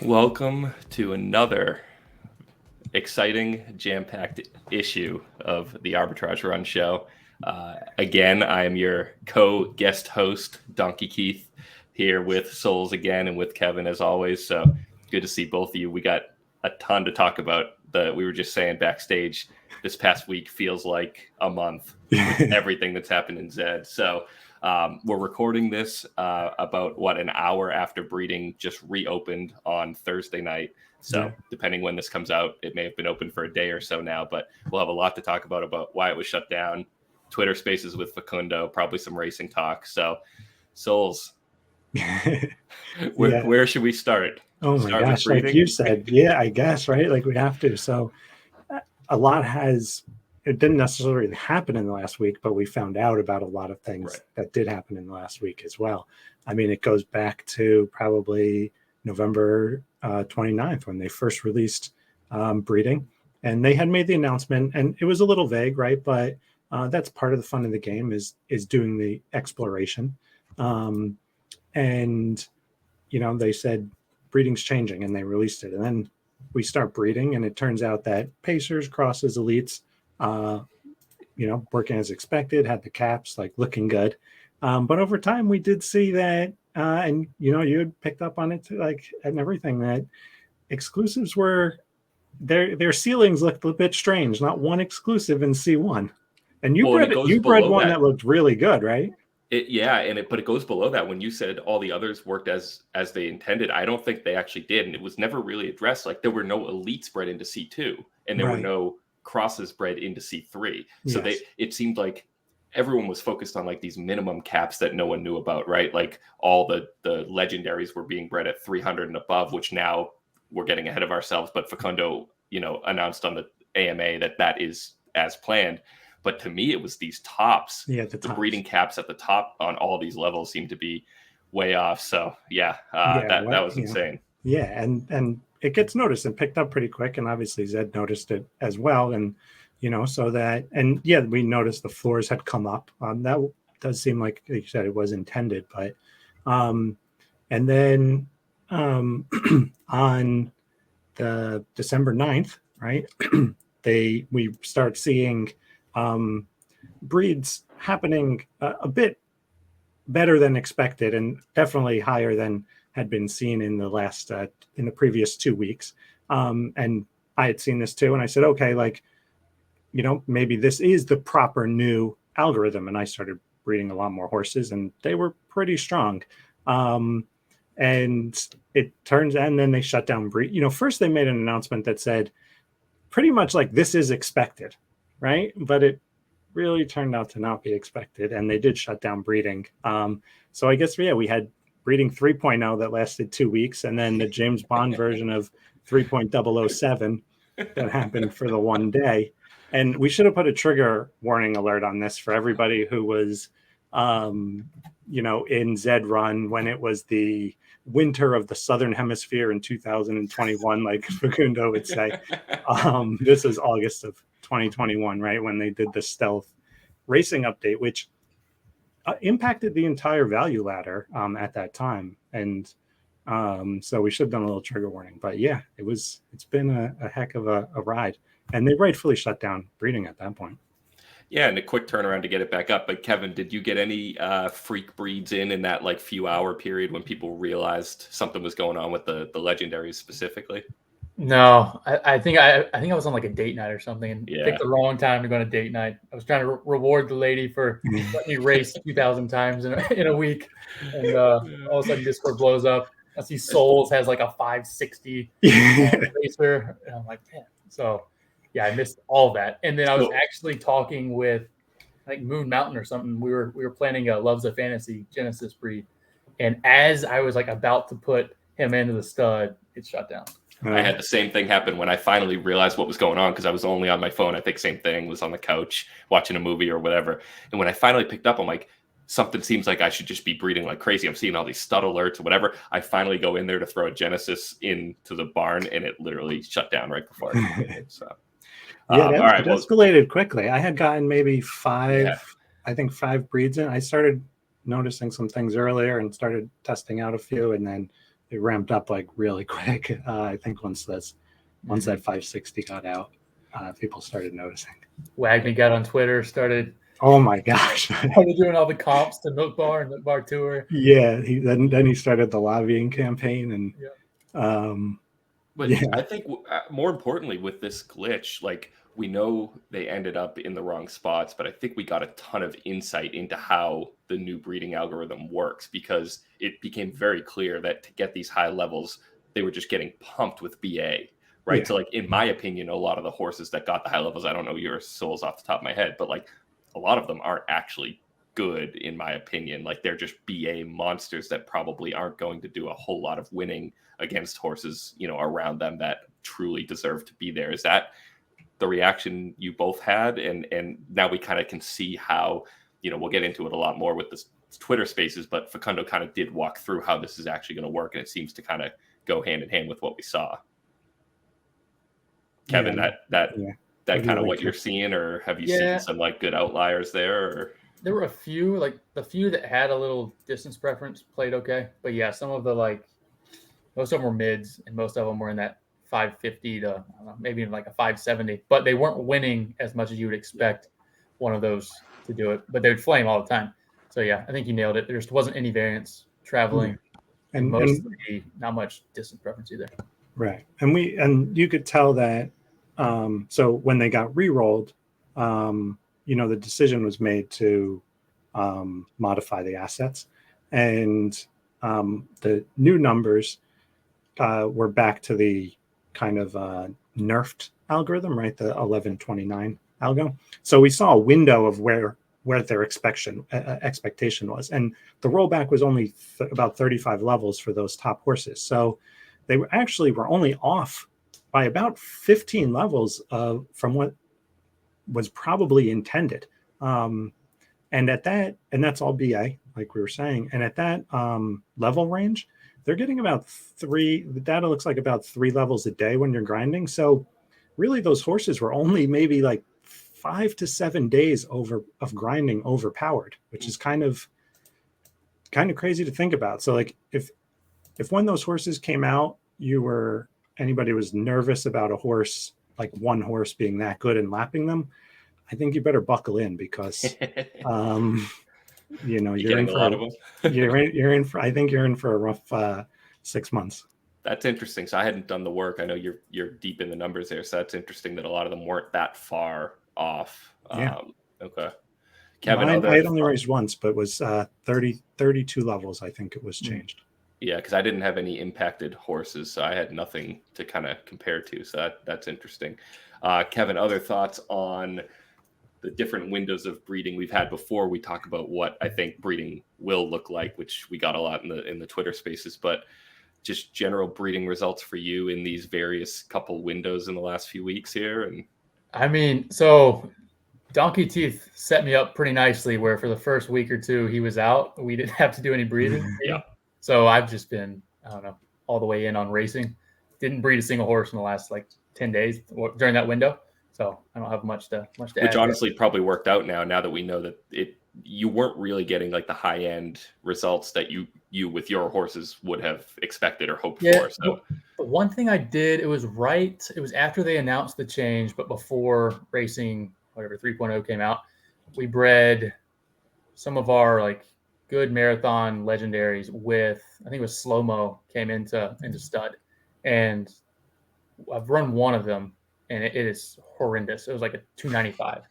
Welcome to another exciting, jam-packed issue of the Arbitrage Run show. Again, I am your co-guest host, Donkey Keith, here with Souls again and with Kevin as always. So good to see both of you. We got a ton to talk about. We were just saying backstage, this past week feels like a month with everything that's happened in Zed. So we're recording this about an hour after breeding just reopened on Thursday night. So depending when this comes out, it may have been open for a day or so now, but we'll have a lot to talk about why it was shut down, Twitter spaces with Facundo, probably some racing talk. So Souls, where should we start? Oh my gosh, like you said, I guess, right? Like we have to. So a lot it didn't necessarily happen in the last week, but we found out about a lot of things that did happen in the last week as well. I mean, it goes back to probably November 29th when they first released breeding, and they had made the announcement, and it was a little vague, right? But that's part of the fun of the game is doing the exploration. And they said breeding's changing, and they released it, and then we start breeding, and it turns out that Pacers crosses elites, working as expected, had the caps like looking good. But over time we did see that, and you had picked up on it too, like, and everything, that exclusives were their ceilings looked a bit strange. Not one exclusive in C1. And you bred one that looked really good, right? But it goes below that. When you said all the others worked as they intended, I don't think they actually did, and it was never really addressed. Like, there were no elites bred into C2, and there were no crosses bred into C3. So it seemed like everyone was focused on like these minimum caps that no one knew about, right? Like all the legendaries were being bred at 300 and above, which now we're getting ahead of ourselves. But Facundo, announced on the AMA that is as planned. But to me, it was these tops. The breeding caps at the top on all these levels seemed to be way off. So that was insane. And it gets noticed and picked up pretty quick. And obviously Zed noticed it as well. And so that, and we noticed the floors had come up. That does seem like you said it was intended, but and then on the December 9th, right, we start seeing breeds happening a bit better than expected, and definitely higher than had been seen in the previous 2 weeks. And I had seen this too, and I said, okay, like, maybe this is the proper new algorithm. And I started breeding a lot more horses, and they were pretty strong. And it turns, and then they shut down breed. First they made an announcement that said pretty much like, this is expected, right? But it really turned out to not be expected, and they did shut down breeding. So I guess, we had breeding 3.0 that lasted 2 weeks, and then the James Bond version of 3.007 that happened for the one day. And we should have put a trigger warning alert on this for everybody who was, in Zed Run when it was the winter of the Southern Hemisphere in 2021, like Facundo would say. This is August of 2021, right, when they did the stealth racing update, which impacted the entire value ladder at that time. And so we should have done a little trigger warning. But it's been a heck of a ride, and they rightfully shut down breeding at that point. And a quick turnaround to get it back up. But Kevin, did you get any freak breeds in that like few hour period when people realized something was going on with the legendaries specifically? No, I think I was on like a date night or something, and picked the wrong time to go on a date night. I was trying to reward the lady for letting me race 2,000 times in a week, and all of a sudden Discord blows up. I see Souls has like a 560 racer, and I'm like, man. So I missed all of that. And then I was actually talking with like Moon Mountain or something. We were planning a Loves of Fantasy Genesis breed, and as I was like about to put him into the stud, it shut down. I had the same thing happen when I finally realized what was going on, because I was only on my phone. I think same thing, was on the couch watching a movie or whatever. And when I finally picked up, I'm like, something seems like I should just be breeding like crazy. I'm seeing all these stud alerts or whatever. I finally go in there to throw a Genesis into the barn, and it literally shut down right before I did it. So all right, it escalated quickly. I had gotten maybe five breeds in. I started noticing some things earlier and started testing out a few, and then it ramped up like really quick. I think once that 560 got out, people started noticing. Wagner got on Twitter, started. Oh my gosh! Started doing all the comps to Milk Bar and Milk Bar Tour. Yeah, then he started the lobbying campaign, and but I think more importantly with this glitch, like we know they ended up in the wrong spots, but I think we got a ton of insight into how the new breeding algorithm works, because it became very clear that to get these high levels, they were just getting pumped with BA, right? Yeah. So like, in my opinion, a lot of the horses that got the high levels, I don't know your souls off the top of my head, but like a lot of them aren't actually good, in my opinion. Like they're just BA monsters that probably aren't going to do a whole lot of winning against horses, around them that truly deserve to be there. Is that the reaction you both had? And now we kind of can see how, we'll get into it a lot more with this Twitter Spaces, but Facundo kind of did walk through how this is actually going to work, and it seems to kind of go hand in hand with what we saw. Kevin, that kind of what you're seeing, or have you seen some like good outliers there? Or? There were a few, like the few that had a little distance preference played okay, but yeah, some of the most of them were mids, and most of them were in that 550 to maybe even like a 570, but they weren't winning as much as you would expect one of those to do it, but they would flame all the time. So yeah, I think you nailed it. There just wasn't any variance traveling, and mostly not much distance preference either. Right, and you could tell that. So when they got re-rolled, the decision was made to modify the assets, and the new numbers were back to the kind of nerfed algorithm, right? The 1129 algo. So we saw a window of where their expectation was, and the rollback was only about 35 levels for those top horses. So they were only off by about 15 levels from what was probably intended. And that's all BA, like we were saying. And at that level range, they're getting the data looks like about 3 levels a day when you're grinding. So really those horses were only maybe like 5 to 7 days of grinding overpowered, which is kind of crazy to think about. So like if when those horses came out, anybody was nervous about a horse, like one horse being that good and lapping them, I think you better buckle in, because you're in for a lot of them. you're in for I think you're in for a rough 6 months. That's interesting. So I hadn't done the work. I know you're deep in the numbers there, so that's interesting that a lot of them weren't that far off. Yeah. Okay. Kevin, I had only raced once, but it was 32 levels. I think it was changed. Yeah, because I didn't have any impacted horses, so I had nothing to kind of compare to. So that's interesting. Kevin, other thoughts on the different windows of breeding we've had before? We talk about what I think breeding will look like, which we got a lot in the Twitter Spaces, but just general breeding results for you in these various couple windows in the last few weeks here. And I mean, so Donkey Teeth set me up pretty nicely, where for the first week or two he was out, we didn't have to do any breeding. Yeah. So I've just been, all the way in on racing. Didn't breed a single horse in the last 10 days during that window. So I don't have much to add. Which honestly probably worked out now that we know that you weren't really getting the high end results that you with your horses would have expected or hoped for. So but one thing I did, it was after they announced the change, but before Racing, whatever 3.0 came out, we bred some of our good marathon legendaries with, I think it was Slow-Mo came into stud, and I've run one of them and it is horrendous. It was like a 295.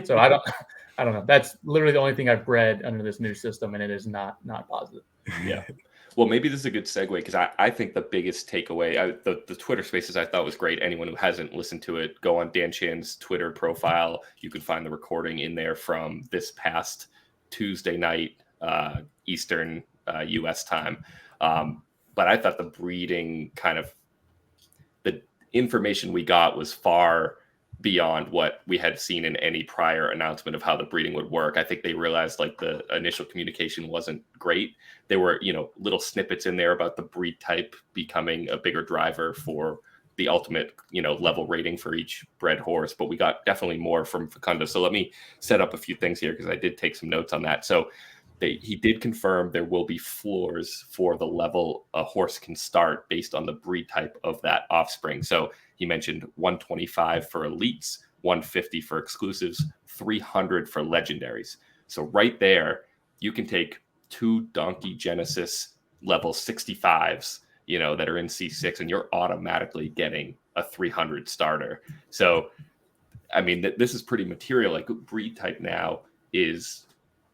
So I don't know. That's literally the only thing I've bred under this new system, and it is not positive. Yeah. Well, maybe this is a good segue, because I think the biggest takeaway, the Twitter Spaces I thought was great. Anyone who hasn't listened to it, go on Dan Chan's Twitter profile. You can find the recording in there from this past Tuesday night, Eastern U.S. time. But I thought the breeding the information we got was far beyond what we had seen in any prior announcement of how the breeding would work. I think they realized the initial communication wasn't great. There were, little snippets in there about the breed type becoming a bigger driver for the ultimate, level rating for each bred horse, but we got definitely more from Facundo. So let me set up a few things here, because I did take some notes on that. So he did confirm there will be floors for the level a horse can start based on the breed type of that offspring. So he mentioned 125 for elites, 150 for exclusives, 300 for legendaries. So right there, you can take 2 Donkey Genesis level 65s, that are in C6, and you're automatically getting a 300 starter. So, I mean, this is pretty material. Like, breed type now is,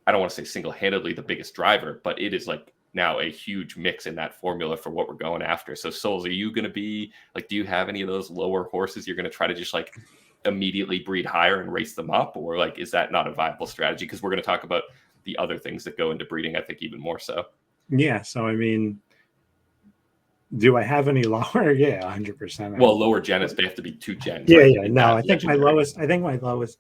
I don't want to say single-handedly the biggest driver, but it is like now a huge mix in that formula for what we're going after. So Souls, are you going to be like, do you have any of those lower horses you're going to try to just like immediately breed higher and race them up? Or like, is that not a viable strategy? Because we're going to talk about the other things that go into breeding, I think, even more so. Yeah. So, I mean, do I have any lower? Yeah, 100%. Well, lower gens, they have to be 2 gens. Yeah, right? yeah. No, I think my lowest,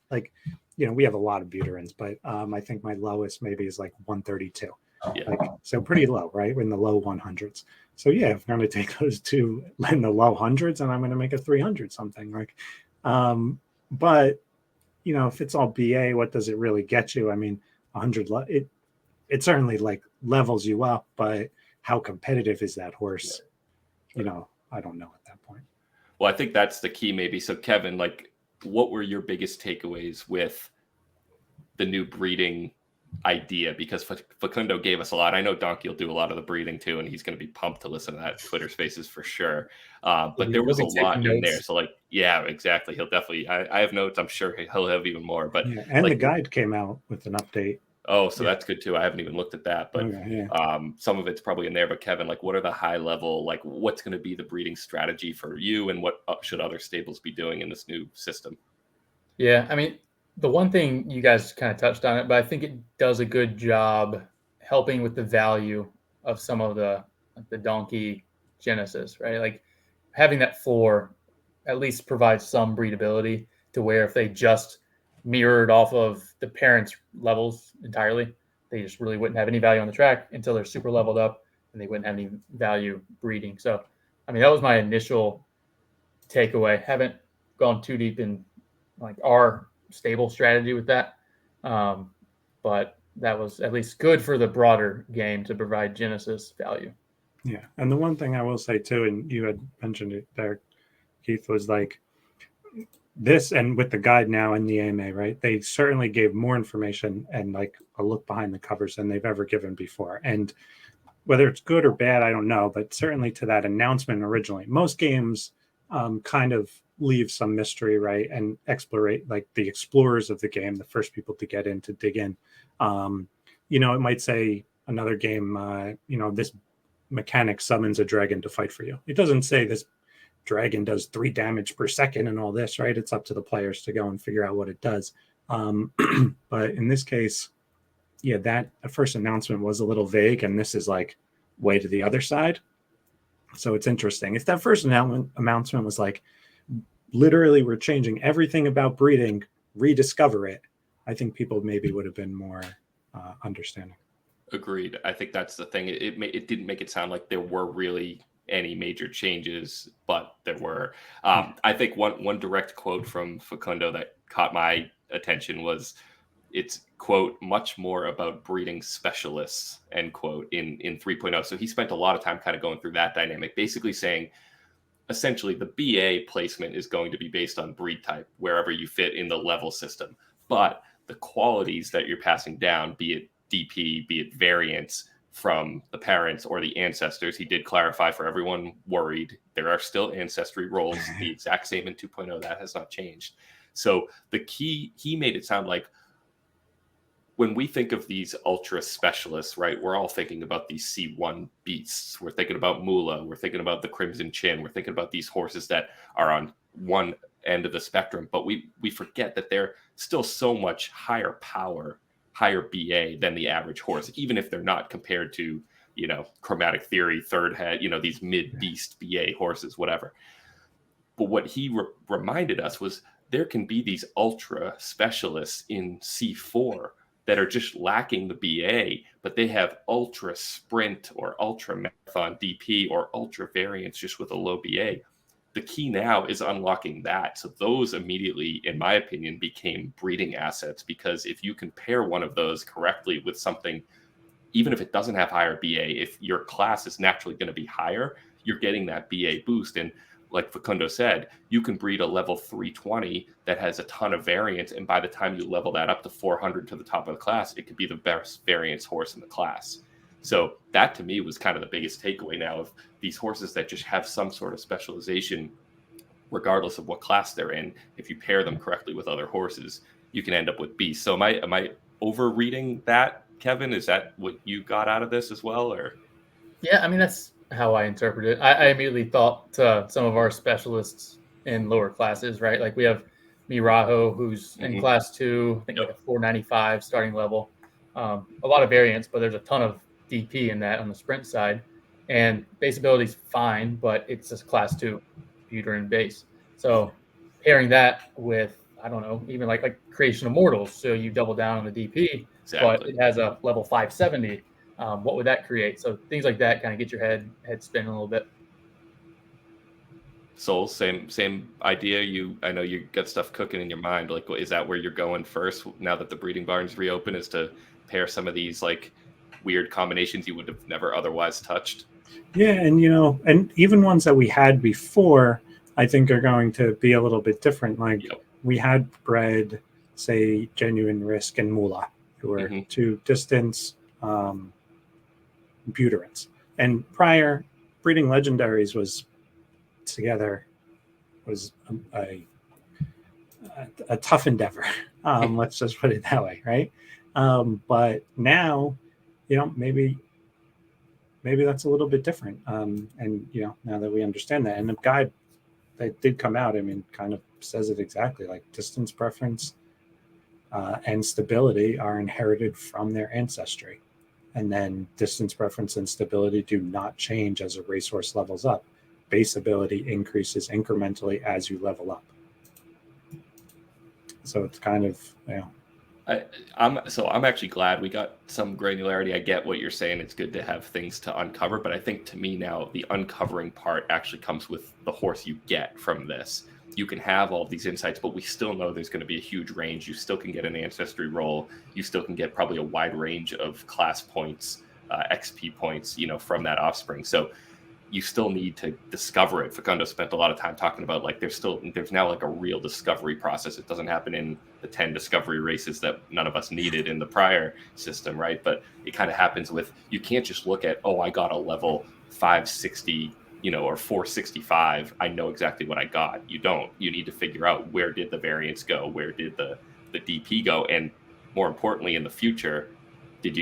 like, we have a lot of Buterins, but I think my lowest maybe is like 132. Yeah. Like, so pretty low, right? In the low 100s. So yeah, if I'm going to take those 2 in the low hundreds, and I'm going to make a 300 something, like, but if it's all BA, what does it really get you? I mean, 100, it certainly like levels you up, but how competitive is that horse? Yeah. I don't know at that point. Well, I think that's the key, maybe. So, Kevin, like, what were your biggest takeaways with the new breeding idea? Because Facundo gave us a lot. I know Donkey will do a lot of the breeding too, and he's going to be pumped to listen to that Twitter Spaces for sure. But there was a lot in there. So, like, yeah, exactly. He'll definitely. I have notes. I'm sure he'll have even more. But yeah, and like, the guide came out with an update. Oh, so that's good too. I haven't even looked at that, but some of it's probably in there. But Kevin, like, what are the high level, like, what's going to be the breeding strategy for you, and what should other stables be doing in this new system? Yeah, I mean, the one thing you guys kind of touched on it, but I think it does a good job helping with the value of some of the Donkey Genesis, right? Like, having that floor at least provides some breedability to where if they just mirrored off of the parents' levels entirely, they just really wouldn't have any value on the track until they're super leveled up, and they wouldn't have any value breeding. So, I mean, that was my initial takeaway. Haven't gone too deep in like our stable strategy with that, but that was at least good for the broader game to provide Genesis value. Yeah, and the one thing I will say too, and you had mentioned it there, Keith, was like this, and with the guide now in the AMA, right? They certainly gave more information and like a look behind the covers than they've ever given before. And whether it's good or bad, I don't know, but certainly to that announcement originally, most games kind of leave some mystery, right? And explore, like the explorers of the game, the first people to get in, to dig in. It might say another game, this mechanic summons a dragon to fight for you. It doesn't say this dragon does 3 damage per second and all this, right? It's up to the players to go and figure out what it does. But in this case, yeah, that first announcement was a little vague, and this is like way to the other side. So it's interesting. If that first announcement was like, literally, we're changing everything about breeding, rediscover it, I think people maybe would have been more understanding. Agreed. I think that's the thing. It didn't make it sound like there were really any major changes, but there were. I think one direct quote from Facundo that caught my attention was, it's, quote, much more about breeding specialists, end quote, in 3.0. So he spent a lot of time kind of going through that dynamic, basically saying, essentially, the BA placement is going to be based on breed type, wherever you fit in the level system. But the qualities that you're passing down, be it DP, be it variants from the parents or the ancestors, he did clarify for everyone worried, there are still ancestry roles, the exact same in 2.0. That has not changed. So the key, he made it sound like, when we think of these ultra specialists, right, we're all thinking about these C1 beasts. We're thinking about Moulah. We're thinking about the Crimson Chin. We're thinking about these horses that are on one end of the spectrum. But we forget that they're still so much higher power, higher BA than the average horse, even if they're not compared to, Chromatic Theory, Third Head, these mid-beast BA horses, whatever. But what he reminded us was there can be these ultra specialists in C4 that are just lacking the BA, but they have ultra sprint or ultra marathon DP or ultra variants just with a low BA. The key now is unlocking that. So those immediately, in my opinion, became breeding assets, because if you can pair one of those correctly with something even if it doesn't have higher BA, if your class is naturally going to be higher, you're getting that BA boost. And like Facundo said, you can breed a level 320 that has a ton of variance. And by the time you level that up to 400 to the top of the class, it could be the best variance horse in the class. So that to me was kind of the biggest takeaway now of these horses that just have some sort of specialization, regardless of what class they're in. If you pair them correctly with other horses, you can end up with beasts. So am I overreading that, Kevin? Is that what you got out of this as well? Or yeah, I mean, that's how I interpret it. I immediately thought to some of our specialists in lower classes, right? Like we have Mirajo, who's in class 2, I think like a 495 starting level. A lot of variance, but there's a ton of DP in that on the sprint side. And base ability is fine, but it's just class 2 computer and base. So pairing that with, I don't know, even like Creation of Mortals. So you double down on the DP, but it has a level 570. What would that create? So things like that kind of get your head spinning a little bit. Soul, same idea. I know you got stuff cooking in your mind. Like, is that where you're going first now that the breeding barns reopen? Is to pair some of these like weird combinations you would have never otherwise touched? Yeah, and and even ones that we had before, I think are going to be a little bit different. Like we had bred, say, Genuine Risk and Moulah, who were 2 distance Buterins. And prior, breeding legendaries was a tough endeavor. Let's just put it that way, right? But now, maybe that's a little bit different. And now that we understand that, and the guide that did come out, I mean, kind of says it exactly. Like distance preference and stability are inherited from their ancestry. And then distance preference and stability do not change as a racehorse levels up. Base ability increases incrementally as you level up. So it's kind of, I'm actually glad we got some granularity. I get what you're saying. It's good to have things to uncover, but I think to me now the uncovering part actually comes with the horse you get from this. You can have all these insights, but we still know there's going to be a huge range. You still can get an ancestry roll. You still can get probably a wide range of class points, XP points, from that offspring. So you still need to discover it. Facundo spent a lot of time talking about like there's now like a real discovery process. It doesn't happen in the 10 discovery races that none of us needed in the prior system, right? But it kind of happens with, you can't just look at, I got a level 560 or 465, I know exactly what I got. You don't. You need to figure out where did the variance go? Where did the DP go? And more importantly, in the future, did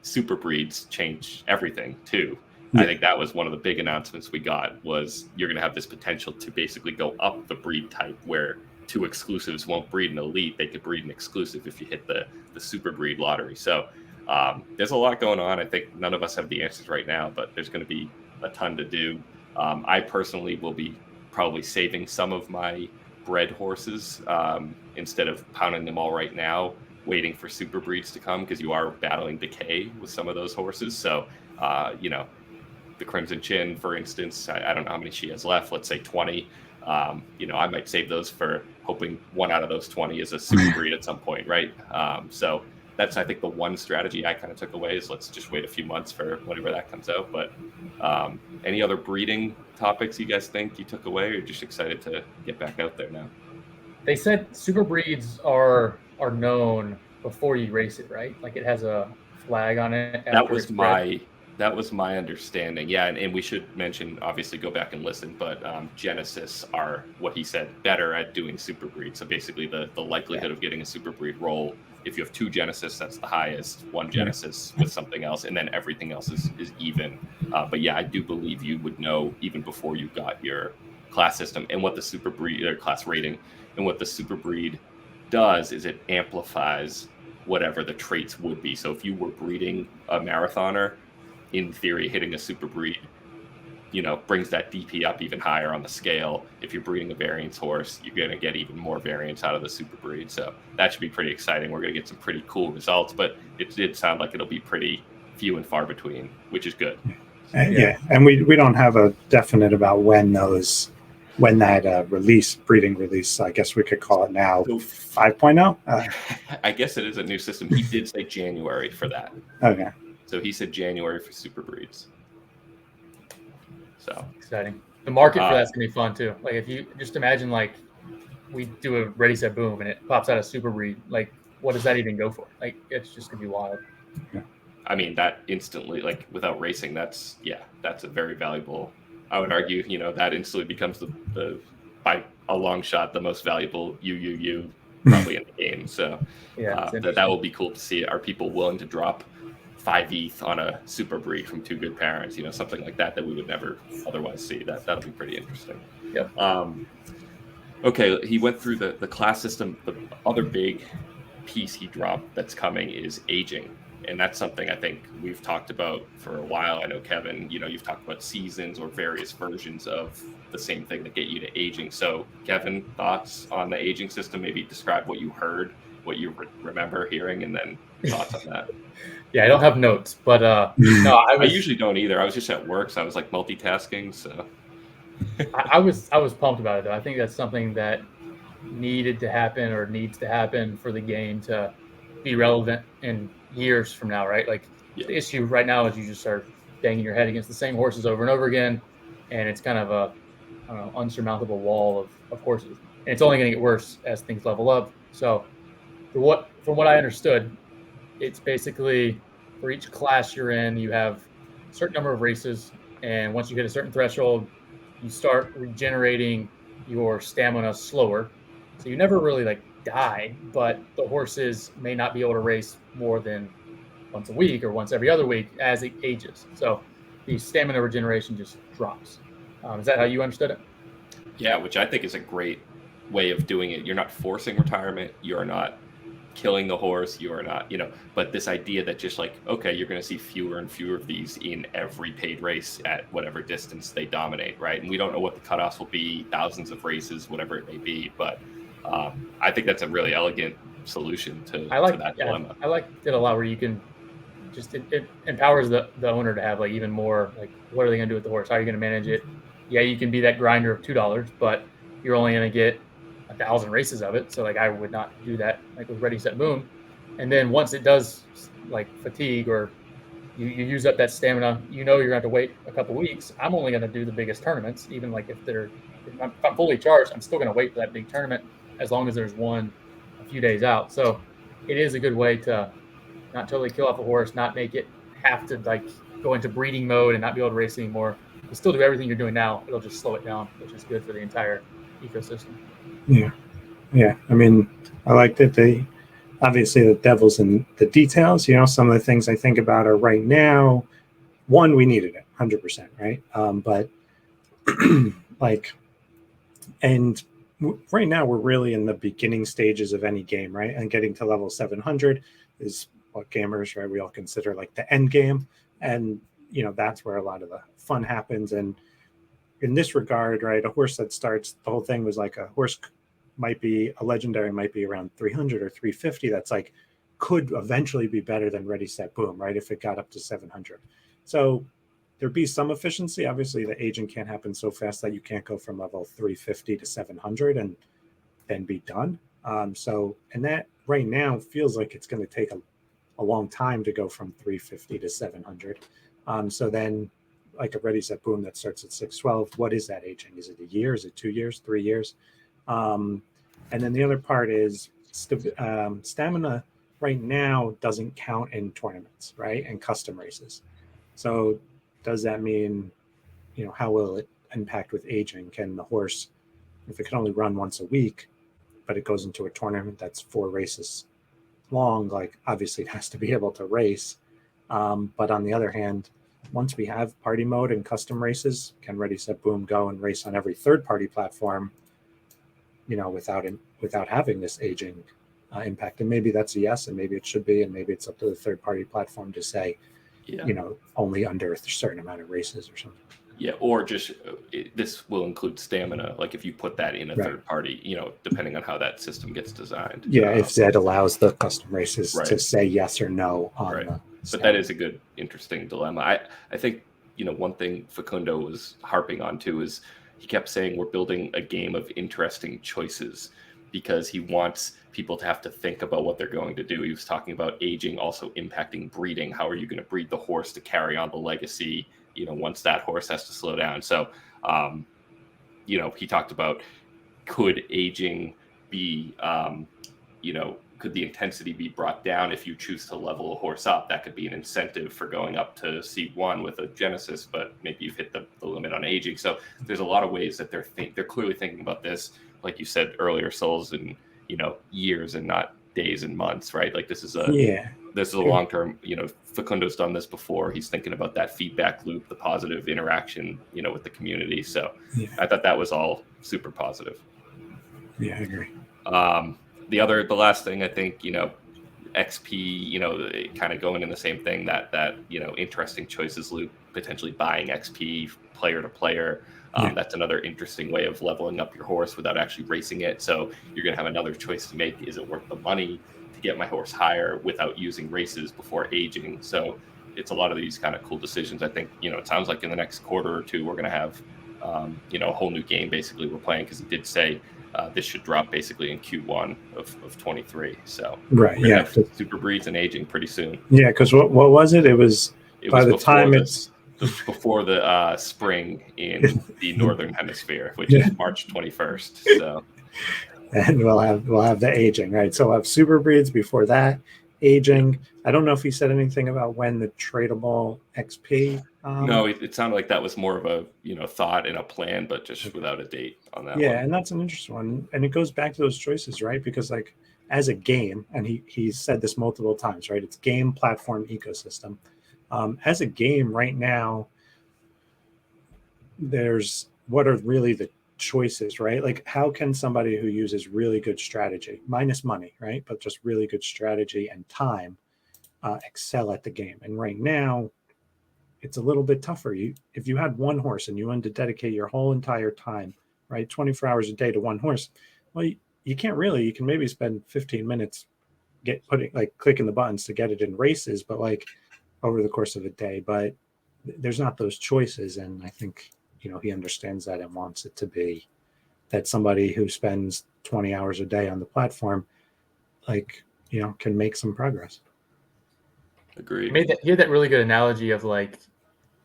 super breeds change everything too? Yeah. I think that was one of the big announcements we got was you're going to have this potential to basically go up the breed type where 2 exclusives won't breed an elite. They could breed an exclusive if you hit the super breed lottery. So there's a lot going on. I think none of us have the answers right now, but there's going to be a ton to do. I personally will be probably saving some of my bred horses instead of pounding them all right now, waiting for super breeds to come because you are battling decay with some of those horses. So, the Crimson Chin, for instance, I don't know how many she has left. Let's say 20. I might save those for hoping one out of those 20 is a super breed at some point, right? So that's, I think, the one strategy I kind of took away is let's just wait a few months for whenever that comes out. But any other breeding topics you guys think you took away, or just excited to get back out there now? They said super breeds are known before you race it, right? Like it has a flag on it. That was my understanding. Yeah, and we should mention, obviously, go back and listen, but Genesis are, what he said, better at doing super breed. So basically the likelihood of getting a super breed roll, if you have 2 Genesis, that's the highest, 1 Genesis with something else, and then everything else is even. But yeah, I do believe you would know even before you got your class system and what the super breed, or class rating, and what the super breed does is it amplifies whatever the traits would be. So if you were breeding a marathoner, in theory, hitting a super breed, brings that DP up even higher on the scale. If you're breeding a variance horse, you're going to get even more variance out of the super breed. So that should be pretty exciting. We're going to get some pretty cool results, but it did sound like it'll be pretty few and far between, which is good. Yeah. And we don't have a definite about when that breeding release, I guess we could call it now, 5.0? I guess it is a new system. He did say January for that. Okay. So he said January for super breeds. So exciting. The market for that's gonna be fun too. Like if you just imagine like we do a ready set boom and it pops out a super breed, like what does that even go for? Like it's just gonna be wild. Yeah. I mean that instantly, like without racing, that's a very valuable. I would argue, that instantly becomes the by a long shot the most valuable UUU probably in the game. So that will be cool to see. Are people willing to drop 5 ETH on a super breed from two good parents? Something like that we would never otherwise see. That'll be pretty interesting. Yeah. Okay, he went through the class system. The other big piece he dropped that's coming is aging. And that's something I think we've talked about for a while. I know, Kevin, you've talked about seasons or various versions of the same thing that get you to aging. So, Kevin, thoughts on the aging system? Maybe describe what you heard, what you remember hearing, and then thoughts on that. Yeah, I don't have notes, but no, I usually don't either. I was just at work, so I was like multitasking. So I was pumped about it, though. I think that's something that needed to happen or needs to happen for the game to be relevant in years from now, right? Like the issue right now is you just start banging your head against the same horses over and over again, and it's kind of a unsurmountable wall of horses, and it's only going to get worse as things level up. So, from what I understood, it's basically for each class you're in, you have a certain number of races, and once you hit a certain threshold, you start regenerating your stamina slower. So you never really die, but the horses may not be able to race more than once a week or once every other week as it ages. So the stamina regeneration just drops. Is that how you understood it? Yeah, which I think is a great way of doing it. You're not forcing retirement. You're not killing the horse. You are not, but this idea that just okay, you're going to see fewer and fewer of these in every paid race at whatever distance they dominate, right? And we don't know what the cutoffs will be, thousands of races, whatever it may be. But I think that's a really elegant solution to that dilemma. I like it a lot where you can just, it empowers the owner to have even more, what are they going to do with the horse? How are you going to manage it? Yeah, you can be that grinder of $2, but you're only going to get 1,000 races of it. So I would not do that with Ready Set Boom. And then once it does fatigue or you use up that stamina, you're going to have to wait a couple weeks. I'm only going to do the biggest tournaments, even if I'm fully charged, I'm still going to wait for that big tournament as long as there's one a few days out. So it is a good way to not totally kill off a horse, not make it have to go into breeding mode and not be able to race anymore. You still do everything you're doing now. It'll just slow it down, which is good for the entire ecosystem. Yeah. I mean, I like that obviously the devil's in the details. Some of the things I think about are right now. One, we needed it 100%, right? But and right now we're really in the beginning stages of any game, right? And getting to level 700 is what gamers, right? We all consider the end game, and that's where a lot of the fun happens. And in this regard, right, a horse that starts, the whole thing was a horse might be a legendary, might be around 300 or 350. That's could eventually be better than Ready Set Boom, right? If it got up to 700. So there'd be some efficiency. Obviously, the aging can't happen so fast that you can't go from level 350 to 700 and then be done. And that right now feels like it's going to take a long time to go from 350 to 700. So then a Ready Set Boom that starts at 612, what is that aging? Is it a year? Is it 2 years, 3 years? And then the other part is stamina right now doesn't count in tournaments, right? And custom races. So does that mean, how will it impact with aging? Can the horse, if it can only run once a week, but it goes into a tournament that's 4 races long, obviously it has to be able to race. But on the other hand, once we have party mode and custom races, can Ready Set Boom go and race on every third-party platform, without having this aging impact? And maybe that's a yes, and maybe it should be, and maybe it's up to the third-party platform to say, only under a certain amount of races or something. Yeah, or just this will include stamina. If you put that in a third party, depending on how that system gets designed. Yeah, if Zed allows the custom races to say yes or no on the but that is a good, interesting dilemma. I think, one thing Facundo was harping on too is he kept saying we're building a game of interesting choices. because he wants people to have to think about what they're going to do. He was talking about aging also impacting breeding. How are you going to breed the horse to carry on the legacy, once that horse has to slow down? So, he talked about, could aging be, could the intensity be brought down if you choose to level a horse up? That could be an incentive for going up to C1 with a Genesis, but maybe you've hit the limit on aging. So there's a lot of ways that they're clearly thinking about this, like you said earlier, Souls, in years and not days and months, right? Like this is a long term. Facundo's done this before. He's thinking about that feedback loop, the positive interaction, with the community. So I thought that was all super positive. Yeah, I agree. The last thing, I think, XP, kind of going in the same thing, that interesting choices loop, potentially buying XP player to player. That's another interesting way of leveling up your horse without actually racing it. So you're going to have another choice to make. Is it worth the money to get my horse higher without using races before aging? So it's a lot of these kind of cool decisions. I think, it sounds like in the next quarter or two, we're going to have, a whole new game basically we're playing, because it did say this should drop basically in Q1 of 23. So have super breeds and aging pretty soon. Yeah, because what was it? It was by the time it's before the spring in the northern hemisphere, which is March 21st. So, and we'll have the aging, right? So we'll have super breeds before that, aging. I don't know if he said anything about when the tradable XP. No, it sounded like that was more of a thought and a plan, but just without a date on that. Yeah, and that's an interesting one, and it goes back to those choices, right? Because like as a game, and he's said this multiple times, right? It's game, platform, ecosystem. As a game right now, what are really the choices, right? Like how can somebody who uses really good strategy, minus money, right, but just really good strategy and time, excel at the game? And right now it's a little bit tougher. If you had one horse and you wanted to dedicate your whole entire time, right, 24 hours a day to one horse, well, you can't really. You can maybe spend 15 minutes clicking the buttons to get it in races, but like over the course of a day. But there's not those choices, and I think he understands that and wants it to be that somebody who spends 20 hours a day on the platform, can make some progress. Agreed. He had that really good analogy of like,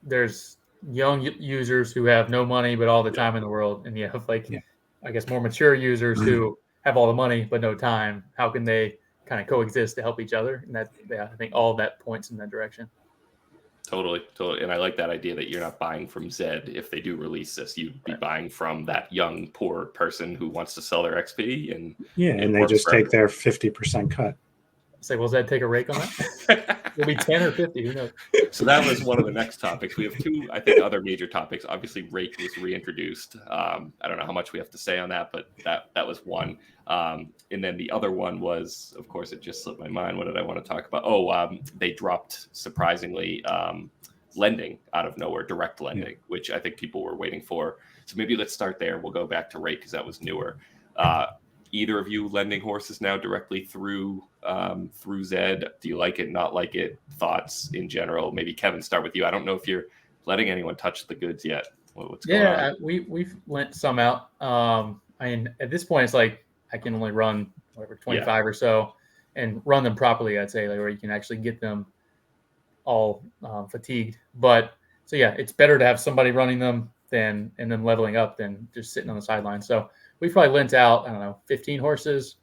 there's young users who have no money but all the time in the world, and you have I guess more mature users who have all the money but no time. How can they kind of coexist to help each other? And I think all of that points in that direction. Totally. And I like that idea that you're not buying from Zed if they do release this. You'd be buying from that young, poor person who wants to sell their XP. And they just take their 50% cut. Say, will Zed take a rake on that? It'll be 10 or 50, who knows? So that was one of the next topics. We have two, I think, other major topics. Obviously, rake was reintroduced. I don't know how much we have to say on that, but that was one. And then the other one was, of course, it just slipped my mind. What did I want to talk about? They dropped, surprisingly, lending out of nowhere, direct lending, which I think people were waiting for. So maybe let's start there. We'll go back to rake because that was newer. Either of you lending horses now directly through Zed? Do you like it, not like it? Thoughts in general? Maybe Kevin, start with you. I don't know if you're letting anyone touch the goods yet. What's going on? We've lent some out. At this point, it's like I can only run 25 or so, and run them properly. I'd say where you can actually get them all fatigued. But so it's better to have somebody running them and then leveling up than just sitting on the sideline. So we probably lent out 15 horses.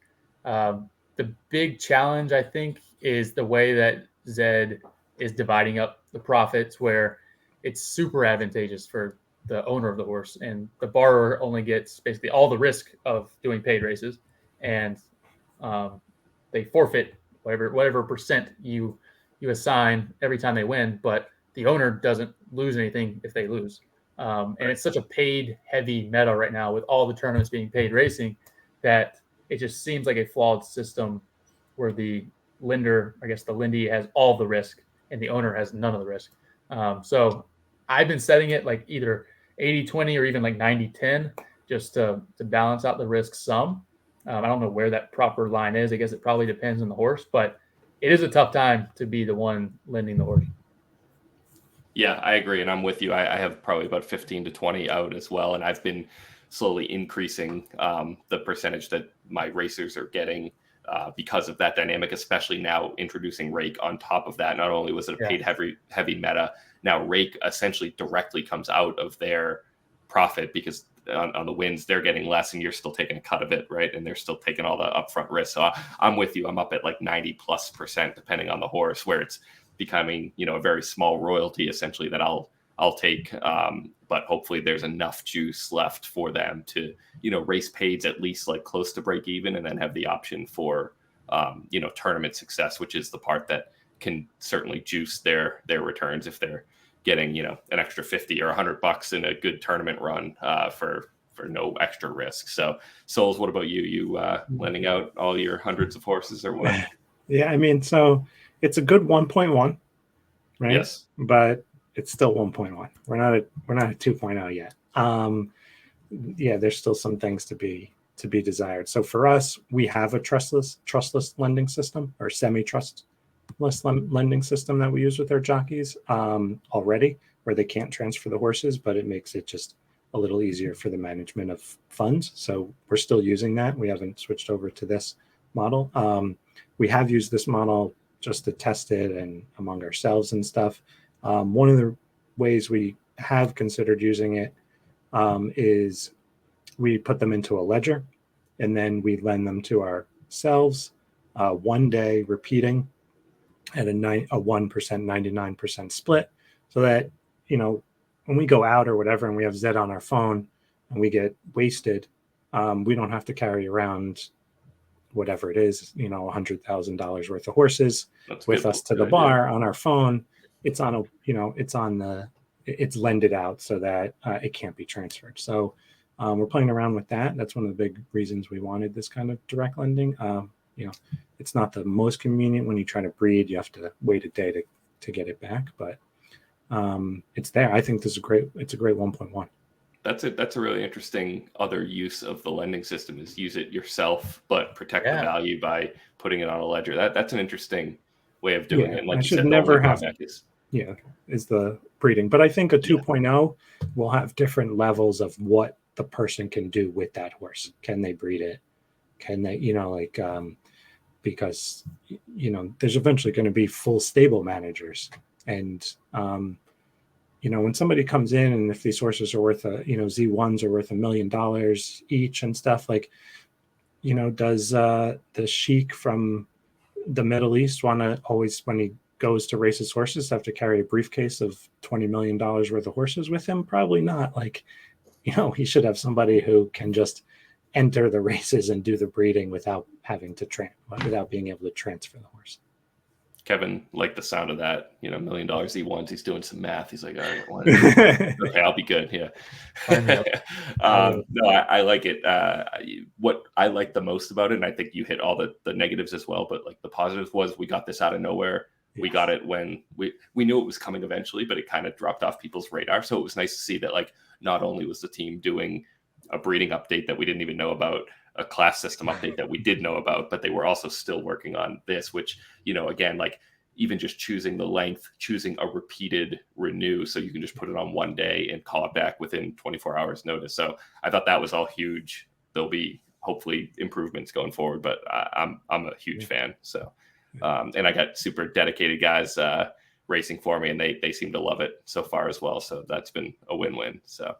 The big challenge, I think, is the way that Zed is dividing up the profits, where it's super advantageous for the owner of the horse, and the borrower only gets basically all the risk of doing paid races, and they forfeit whatever percent you assign every time they win, but the owner doesn't lose anything if they lose. And it's such a paid heavy meta right now with all the tournaments being paid racing that it just seems like a flawed system where the lender, I guess the lendee, has all the risk and the owner has none of the risk. So I've been setting it like either 80-20 or even like 90-10 just to balance out the risk some. I don't know where that proper line is. I guess it probably depends on the horse, but it is a tough time to be the one lending the horse. Yeah, I agree. And I'm with you. I have probably about 15 to 20 out as well. And I've been slowly increasing the percentage that my racers are getting because of that dynamic, especially now introducing rake on top of that. Not only was it a paid heavy meta, now rake essentially directly comes out of their profit because on the wins, they're getting less and you're still taking a cut of it, right? And they're still taking all the upfront risk. So I'm with you. I'm up at like 90+% depending on the horse, where it's becoming, a very small royalty essentially that I'll take. But hopefully there's enough juice left for them to, race pays at least like close to break even, and then have the option for, tournament success, which is the part that can certainly juice their returns if they're getting, an extra 50 or $100 in a good tournament run for no extra risk. So Souls, what about you? You lending out all your hundreds of horses or what? Yeah, I mean, so it's a good 1.1, right? Yes, but it's still 1.1. We're not at 2.0 yet. Yeah, there's still some things to be desired. So for us, we have a trustless lending system, or semi-trustless lending system that we use with our jockeys already, where they can't transfer the horses, but it makes it just a little easier for the management of funds. So we're still using that. We haven't switched over to this model. We have used this model just to test it and among ourselves and stuff. One of the ways we have considered using it is we put them into a ledger and then we lend them to ourselves 1 day repeating at a 1%, 99% split, so that, when we go out or whatever and we have Zed on our phone and we get wasted, we don't have to carry around whatever it is, $100,000 worth of horses with us to the bar on our phone. It's on it's lended out so that it can't be transferred. So we're playing around with that. That's one of the big reasons we wanted this kind of direct lending. It's not the most convenient when you try to breed. You have to wait a day to get it back, but it's there. I think it's a great 1.1. That's a really interesting other use of the lending system, is use it yourself, but protect the value by putting it on a ledger. That's an interesting way of doing it. Like I you should said, never have is the breeding, but I think a 2.0 will have different levels of what the person can do with that horse. Can they breed it? Can they, because there's eventually going to be full stable managers, and when somebody comes in and if these horses are worth Z1s are worth $1 million each and stuff, like, does the sheik from the Middle East want to always, when he goes to race his horses, have to carry a briefcase of $20 million worth of horses with him? Probably not. Like, he should have somebody who can just enter the races and do the breeding without having to without being able to transfer the horse. Kevin liked the sound of that, $1 million Z1s. He's doing some math. He's like, all right, okay, I'll be good. Yeah. No, I like it. What I like the most about it, and I think you hit all the negatives as well, but like the positives was we got this out of nowhere. Yes. We got it when we knew it was coming eventually, but it kind of dropped off people's radar. So it was nice to see that, like, not only was the team doing a breeding update that we didn't even know about, a class system update that we did know about, but they were also still working on this, which, again, like even just choosing the length, choosing a repeated renew, so you can just put it on 1 day and call it back within 24 hours notice. So I thought that was all huge. There'll be hopefully improvements going forward, but I'm a huge fan. So, and I got super dedicated guys racing for me, and they seem to love it so far as well. So that's been a win-win. So,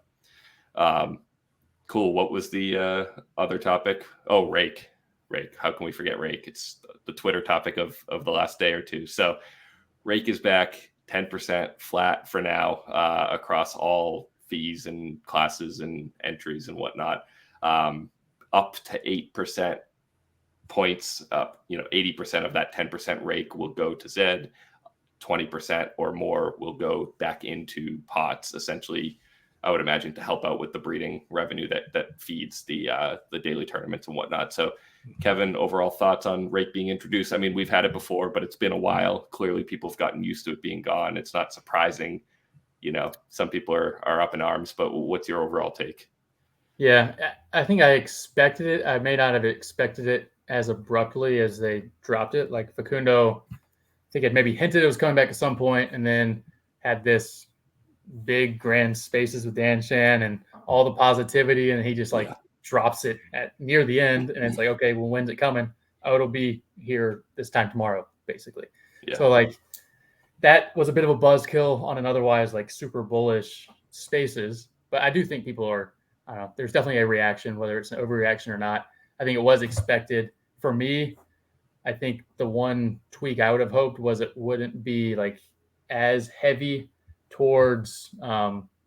cool. What was the other topic? Oh, rake. How can we forget rake? It's the Twitter topic of the last day or two. So rake is back 10% flat for now across all fees and classes and entries and whatnot, up to 8% points up. 80% of that 10% rake will go to Zed. 20% or more will go back into pots, essentially, I would imagine, to help out with the breeding revenue that feeds the daily tournaments and whatnot. So, Kevin, overall thoughts on rake being introduced? I mean, we've had it before, but it's been a while. Clearly, people have gotten used to it being gone. It's not surprising. Some people are up in arms, but what's your overall take? Yeah, I think I expected it. I may not have expected it as abruptly as they dropped it. Like Facundo, I think it maybe hinted it was coming back at some point, and then had this big grand spaces with Dan Shan and all the positivity, and he just like drops it at near the end, and it's like, okay, well, when's it coming? Oh, it'll be here this time tomorrow, basically. Yeah. So like that was a bit of a buzzkill on an otherwise like super bullish spaces, but I do think people are, I don't know, there's definitely a reaction, whether it's an overreaction or not. I think it was expected. For me, I think the one tweak I would have hoped was it wouldn't be like as heavy towards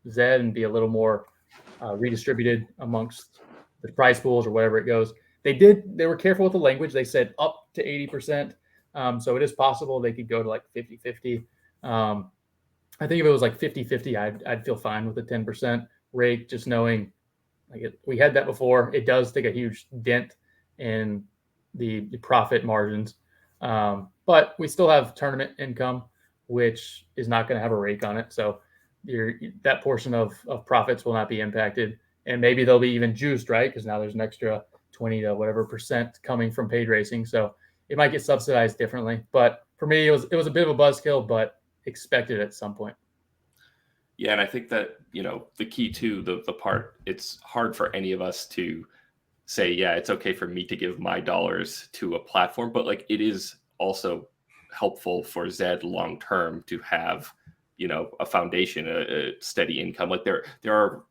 Zed and be a little more redistributed amongst the prize pools or whatever it goes. They were careful with the language. They said up to 80%. So it is possible they could go to like 50-50. I think if it was like 50-50, I'd feel fine with the 10% rake, just knowing like we had that before. It does take a huge dent in the profit margins. But we still have tournament income, which is not going to have a rake on it. So that portion of profits will not be impacted. And maybe they'll be even juiced, right? Because now there's an extra 20 to whatever percent coming from paid racing. So it might get subsidized differently. But for me, it was a bit of a buzzkill, but expected at some point. Yeah, and I think that, the key to the part, it's hard for any of us to say, yeah, it's okay for me to give my dollars to a platform, but like it is also helpful for Zed long term to have, a foundation, a steady income. Like there are,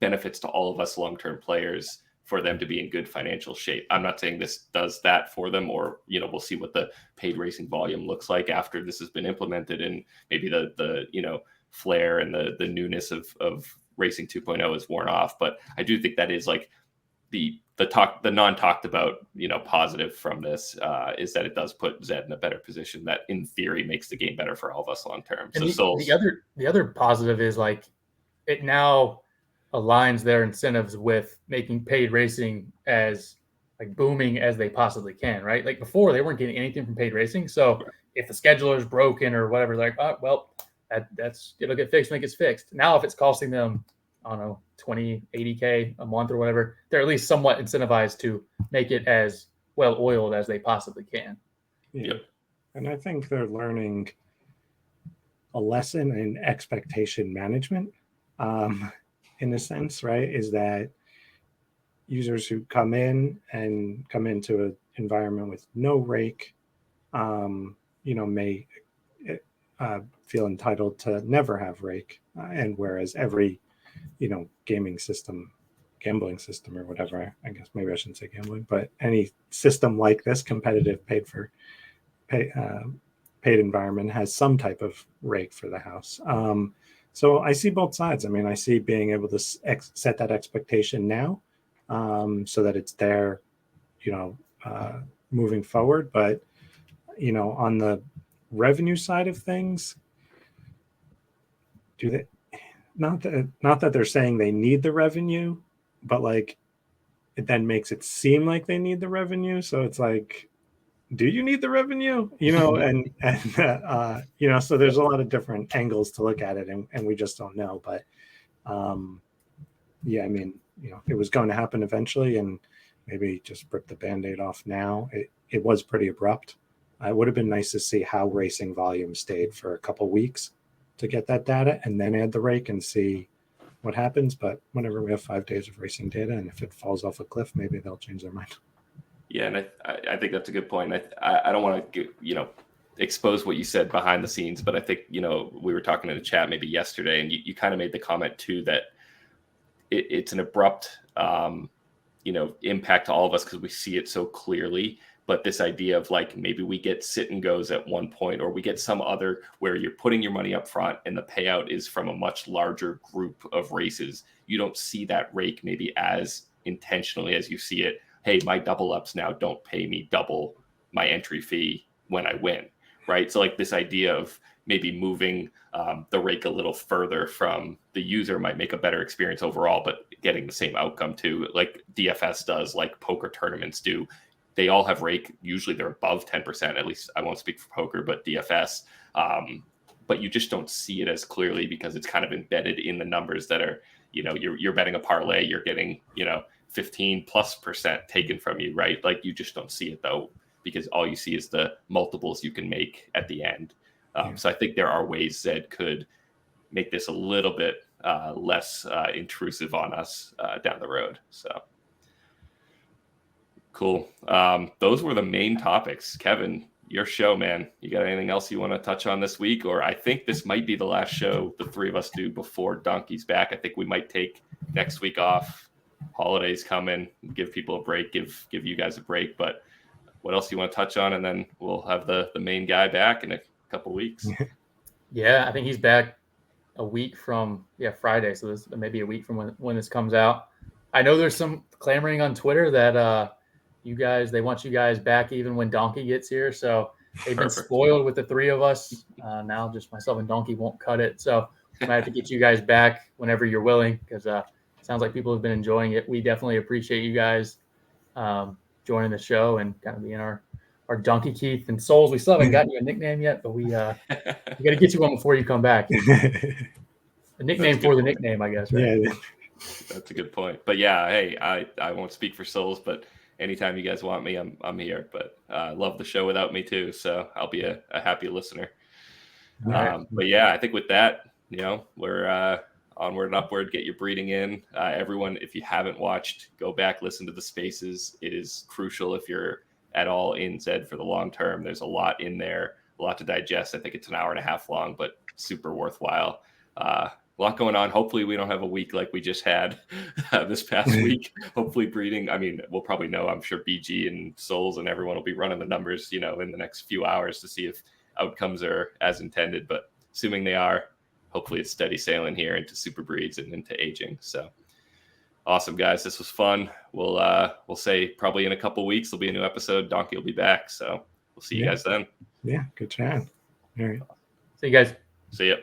benefits to all of us long term players for them to be in good financial shape. I'm not saying this does that for them, or we'll see what the paid racing volume looks like after this has been implemented, and maybe the flair and the newness of Racing 2.0 is worn off. But I do think that is like the non-talked about positive from this is that it does put Zed in a better position that in theory makes the game better for all of us long term. So the other positive is like it now aligns their incentives with making paid racing as like booming as they possibly can, right? Like before they weren't getting anything from paid racing. So if the scheduler is broken or whatever, like, oh, well, that's it'll get fixed when it gets fixed. Now if it's costing them, I don't know, 20, 80K a month or whatever, they're at least somewhat incentivized to make it as well oiled as they possibly can. Yeah. And I think they're learning a lesson in expectation management. In a sense, right, is that users who come into an environment with no rake, may feel entitled to never have rake, and whereas every, gambling system or whatever, I guess maybe I shouldn't say gambling, but any system like this, competitive paid environment, has some type of rake for the house. So I see both sides. I mean, I see being able to set that expectation now, so that it's there, moving forward. But, on the revenue side of things, do they, not that they're saying they need the revenue, but like it then makes it seem like they need the revenue. So it's like, do you need the revenue? And so there's a lot of different angles to look at it, and we just don't know. But yeah, I mean, it was going to happen eventually, and maybe just rip the Band-Aid off now. It was pretty abrupt. It would have been nice to see how racing volume stayed for a couple weeks to get that data, and then add the rake and see what happens. But whenever we have 5 days of racing data, and if it falls off a cliff, maybe they'll change their mind. Yeah, and I think that's a good point. I don't want to expose what you said behind the scenes, but I think we were talking in the chat maybe yesterday, and you kind of made the comment too that it's an abrupt impact to all of us because we see it so clearly. But this idea of like maybe we get sit and goes at one point, or we get some other where you're putting your money up front and the payout is from a much larger group of races. You don't see that rake maybe as intentionally as you see it. Hey, my double ups now don't pay me double my entry fee when I win, right? So like this idea of maybe moving the rake a little further from the user might make a better experience overall, but getting the same outcome too, like DFS does, like poker tournaments do. They all have rake. Usually they're above 10%. At least I won't speak for poker, but DFS. But you just don't see it as clearly because it's kind of embedded in the numbers that are, you're betting a parlay, you're getting, 15+% taken from you, right? Like you just don't see it though, because all you see is the multiples you can make at the end. So I think there are ways Zed could make this a little bit less intrusive on us down the road. So cool. Those were the main topics. Kevin, your show, man. You got anything else you want to touch on this week? Or I think this might be the last show the three of us do before Donkey's back. I think we might take next week off. Holidays coming, give people a break, give you guys a break. But what else do you want to touch on? And then we'll have the main guy back in a couple weeks. Yeah, I think he's back a week from Friday. So this maybe a week from when this comes out. I know there's some clamoring on Twitter that they want you guys back even when Donkey gets here. So they've been spoiled with the three of us. Now just myself and Donkey won't cut it. So I might have to get you guys back whenever you're willing, because it sounds like people have been enjoying it. We definitely appreciate you guys joining the show and kind of being our Donkey Keith and Souls. We still haven't gotten you a nickname yet, but we got to get you one before you come back. A nickname for the nickname, I guess. Right? Yeah, that's a good point. But yeah, hey, I won't speak for Souls, but anytime you guys want me, I'm here. But I love the show without me too, so I'll be a happy listener. Right. But yeah, I think with that, we're onward and upward. Get your breeding in. Everyone, if you haven't watched, go back, listen to the spaces. It is crucial if you're at all in Zed for the long term. There's a lot in there, a lot to digest. I think it's an hour and a half long, but super worthwhile. A lot going on. Hopefully we don't have a week like we just had this past week. Hopefully breeding, I mean, we'll probably know, I'm sure BG and Souls and everyone will be running the numbers, in the next few hours to see if outcomes are as intended. But assuming they are, hopefully it's steady sailing here into super breeds and into aging. So awesome, guys. This was fun. We'll say probably in a couple weeks there'll be a new episode. Donkey will be back. So we'll see you guys then. Yeah, good chat. All right. See you guys. See ya.